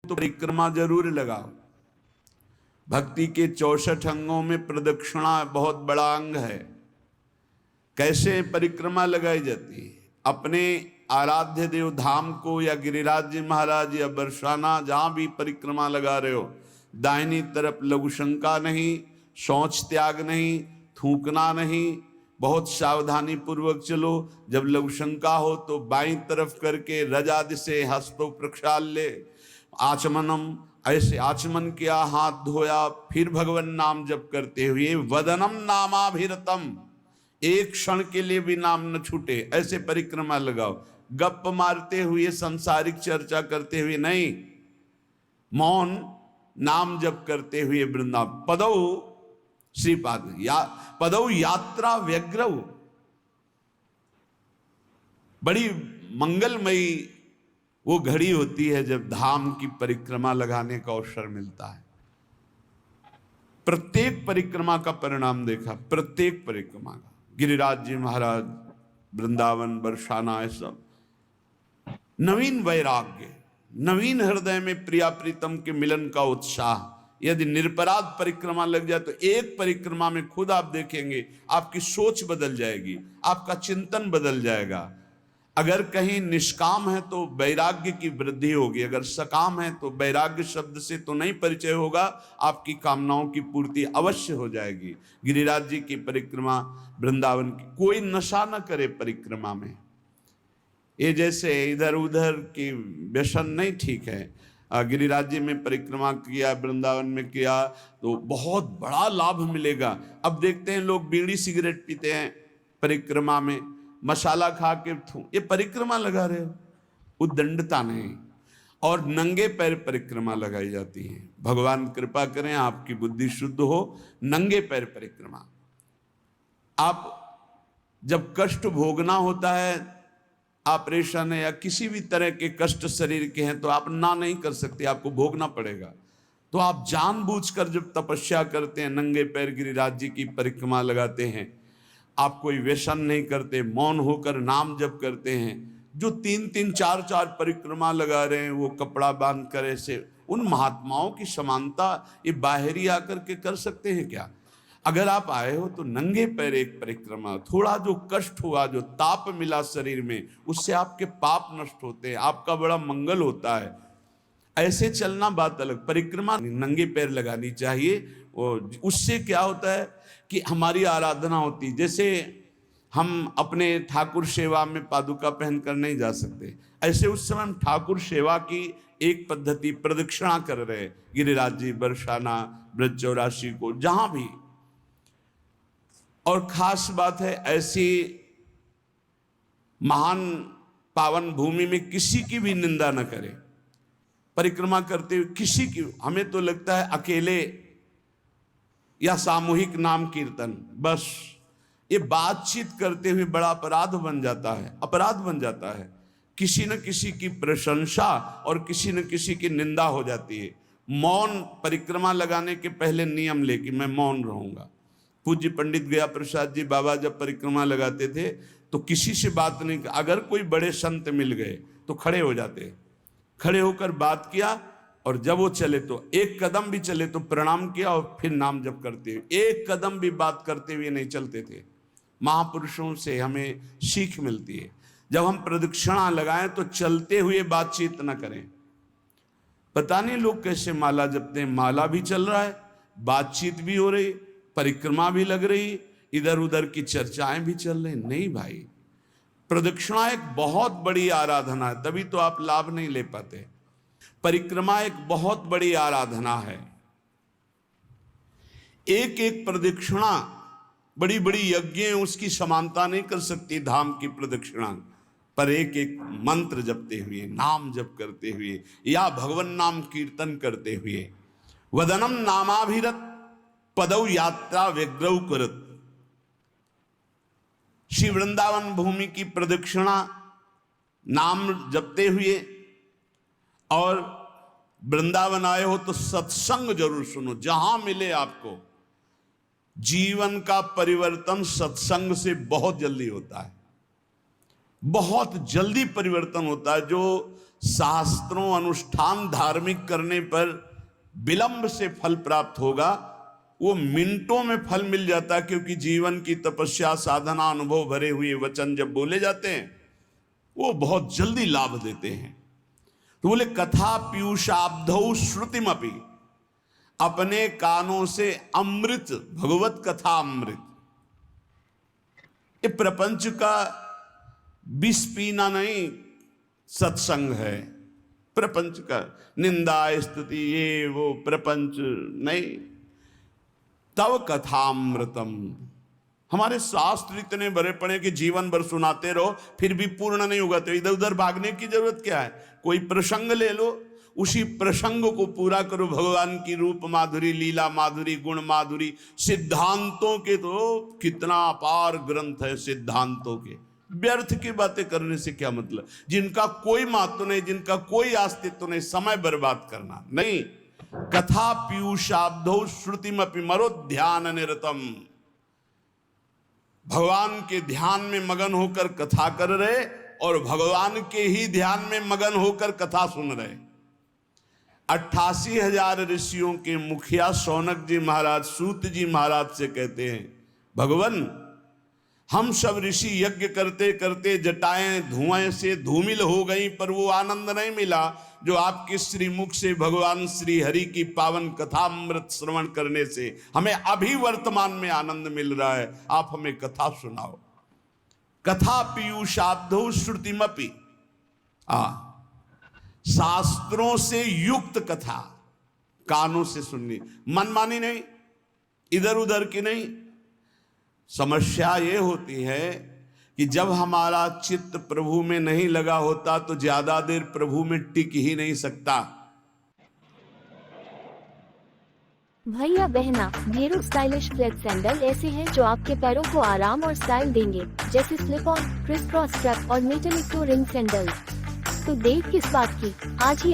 तो परिक्रमा जरूर लगाओ। भक्ति के 64 अंगों में प्रदक्षिणा बहुत बड़ा अंग है। कैसे परिक्रमा लगाई जाती है? अपने आराध्य देव धाम को या गिरिराज जी महाराज या बरसाना जहां भी परिक्रमा लगा रहे हो, दाहिनी तरफ लघुशंका नहीं, शौच त्याग नहीं, थूकना नहीं, बहुत सावधानी पूर्वक चलो। जब लघुशंका हो तो बाईं तरफ करके रजादि से हस्तो प्रक्षाल्य आचमनम, ऐसे आचमन किया, हाथ धोया, फिर भगवान नाम जप करते हुए वदनम नामाभिरतम, एक क्षण के लिए भी नाम न छूटे, ऐसे परिक्रमा लगाओ। गप मारते हुए, सांसारिक चर्चा करते हुए नहीं, मौन नाम जप करते हुए वृंदावन। पदौ श्रीपाद पदौ यात्रा व्यग्रव, बड़ी मंगलमयी वो घड़ी होती है जब धाम की परिक्रमा लगाने का अवसर मिलता है। प्रत्येक परिक्रमा का परिणाम देखा, प्रत्येक परिक्रमा का। गिरिराज जी महाराज, वृंदावन, बरसाना, ये सब नवीन वैराग्य, नवीन हृदय में प्रिया प्रीतम के मिलन का उत्साह। यदि निरपराध परिक्रमा लग जाए तो एक परिक्रमा में खुद आप देखेंगे आपकी सोच बदल जाएगी, आपका चिंतन बदल जाएगा। अगर कहीं निष्काम है तो वैराग्य की वृद्धि होगी, अगर सकाम है तो वैराग्य शब्द से तो नहीं परिचय होगा, आपकी कामनाओं की पूर्ति अवश्य हो जाएगी। गिरिराज जी की परिक्रमा, वृंदावन की, कोई नशा न करे परिक्रमा में। ये जैसे इधर उधर की व्यसन नहीं ठीक है। गिरिराज जी में परिक्रमा किया, वृंदावन में किया तो बहुत बड़ा लाभ मिलेगा। अब देखते हैं लोग बीड़ी सिगरेट पीते हैं परिक्रमा में, मसाला खा के ये परिक्रमा लगा रहे हो, उद्दंडता नहीं। और नंगे पैर परिक्रमा लगाई जाती है। भगवान कृपा करें आपकी बुद्धि शुद्ध हो। नंगे पैर परिक्रमा, आप जब कष्ट भोगना होता है, ऑपरेशन है या किसी भी तरह के कष्ट शरीर के हैं, तो आप ना नहीं कर सकते, आपको भोगना पड़ेगा। तो आप जानबूझकर जब तपस्या करते हैं, नंगे पैर गिरिराज जी की परिक्रमा लगाते हैं, आप कोई व्यसन नहीं करते, मौन होकर नाम जप करते हैं। जो 3-3, 4-4 परिक्रमा लगा रहे हैं, वो कपड़ा बांध कर ऐसे, उन महात्माओं की समानता ये बाहरी आकर के कर सकते हैं क्या? अगर आप आए हो तो नंगे पैर एक परिक्रमा, थोड़ा जो कष्ट हुआ, जो ताप मिला शरीर में, उससे आपके पाप नष्ट होते हैं, आपका बड़ा मंगल होता है। ऐसे चलना बात अलग, परिक्रमा नंगे पैर लगानी चाहिए। और उससे क्या होता है कि हमारी आराधना होती। जैसे हम अपने ठाकुर सेवा में पादुका पहनकर नहीं जा सकते, ऐसे उस समय हम ठाकुर सेवा की एक पद्धति प्रदक्षिणा कर रहे हैं, गिरिराज जी, बरसाना, ब्रज चौरासी को, जहां भी। और खास बात है, ऐसी महान पावन भूमि में किसी की भी निंदा न करें। परिक्रमा करते हुए किसी की, हमें तो लगता है अकेले या सामूहिक नाम कीर्तन, बस ये बातचीत करते हुए बड़ा अपराध बन जाता है, अपराध बन जाता है। किसी न किसी की प्रशंसा और किसी न किसी की निंदा हो जाती है। मौन परिक्रमा लगाने के पहले नियम ले कि मैं मौन रहूंगा। पूज्य पंडित गया प्रसाद जी बाबा जब परिक्रमा लगाते थे तो किसी से बात नहीं, अगर कोई बड़े संत मिल गए तो खड़े हो जाते, खड़े होकर बात किया, और जब वो चले तो एक कदम भी चले तो प्रणाम किया और फिर नाम जप करते हुए, एक कदम भी बात करते हुए नहीं चलते थे। महापुरुषों से हमें सीख मिलती है। जब हम प्रदक्षिणा लगाएं तो चलते हुए बातचीत न करें। पता नहीं लोग कैसे माला जपते हैं, माला भी चल रहा है, बातचीत भी हो रही, परिक्रमा भी लग रही, इधर उधर की चर्चाएं भी चल रही। नहीं भाई, प्रदक्षिणा एक बहुत बड़ी आराधना है, तभी तो आप लाभ नहीं ले पाते। परिक्रमा एक बहुत बड़ी आराधना है। एक एक प्रदक्षिणा बड़ी बड़ी यज्ञ उसकी समानता नहीं कर सकती धाम की प्रदक्षिणा, पर एक एक मंत्र जपते हुए, नाम जप करते हुए या भगवान नाम कीर्तन करते हुए, वदनम नामाभिरत पदौ यात्रा व्यग्रव करत। श्री वृंदावन भूमि की प्रदक्षिणा नाम जपते हुए, और वृंदावन आए हो तो सत्संग जरूर सुनो, जहां मिले आपको। जीवन का परिवर्तन सत्संग से बहुत जल्दी होता है, बहुत जल्दी परिवर्तन होता है। जो शास्त्रों अनुष्ठान धार्मिक करने पर विलंब से फल प्राप्त होगा, वो मिनटों में फल मिल जाता, क्योंकि जीवन की तपस्या साधना अनुभव भरे हुए वचन जब बोले जाते हैं वो बहुत जल्दी लाभ देते हैं। तो बोले कथा पीयूषाब्धौ श्रुतिमपि, अपने कानों से अमृत, भगवत कथा अमृत। ये प्रपंच का विष पीना नहीं सत्संग है, प्रपंच का निंदा स्तुति ये वो प्रपंच नहीं। तव कथामृतम, हमारे शास्त्र इतने भरे पड़े कि जीवन भर सुनाते रहो फिर भी पूर्ण नहीं होगा, तो इधर उधर भागने की जरूरत क्या है? कोई प्रसंग ले लो, उसी प्रसंग को पूरा करो। भगवान की रूप माधुरी, लीला माधुरी, गुण माधुरी, सिद्धांतों के तो कितना अपार ग्रंथ है सिद्धांतों के। व्यर्थ की बातें करने से क्या मतलब, जिनका कोई महत्व नहीं, जिनका कोई अस्तित्व नहीं, समय बर्बाद करना नहीं। कथा पीयूषाब्धौ श्रुतिमपि मरो ध्यान निरतम, भगवान के ध्यान में मगन होकर कथा कर रहे और भगवान के ही ध्यान में मगन होकर कथा सुन रहे। 88,000 ऋषियों के मुखिया शौनक जी महाराज सूत जी महाराज से कहते हैं, भगवान हम सब ऋषि यज्ञ करते करते जटाएं धुएं से धूमिल हो गई, पर वो आनंद नहीं मिला जो आपके श्रीमुख से भगवान श्री हरि की पावन कथामृत श्रवण करने से हमें अभी वर्तमान में आनंद मिल रहा है। आप हमें कथा सुनाओ। कथा पीयूषाब्धौ श्रुतिमपि, शास्त्रों से युक्त कथा कानों से सुननी, मनमानी नहीं, इधर उधर की नहीं। समस्या ये होती है कि जब हमारा चित्त प्रभु में नहीं लगा होता तो ज्यादा देर प्रभु में टिक ही नहीं सकता। भैया बहना, गेरू स्टाइलिश फ्लैट सैंडल ऐसे हैं जो आपके पैरों को आराम और स्टाइल देंगे, जैसे slip on, criss cross strap और मेटलिक टो रिंग सैंडल। तो देर किस बात की, आज ही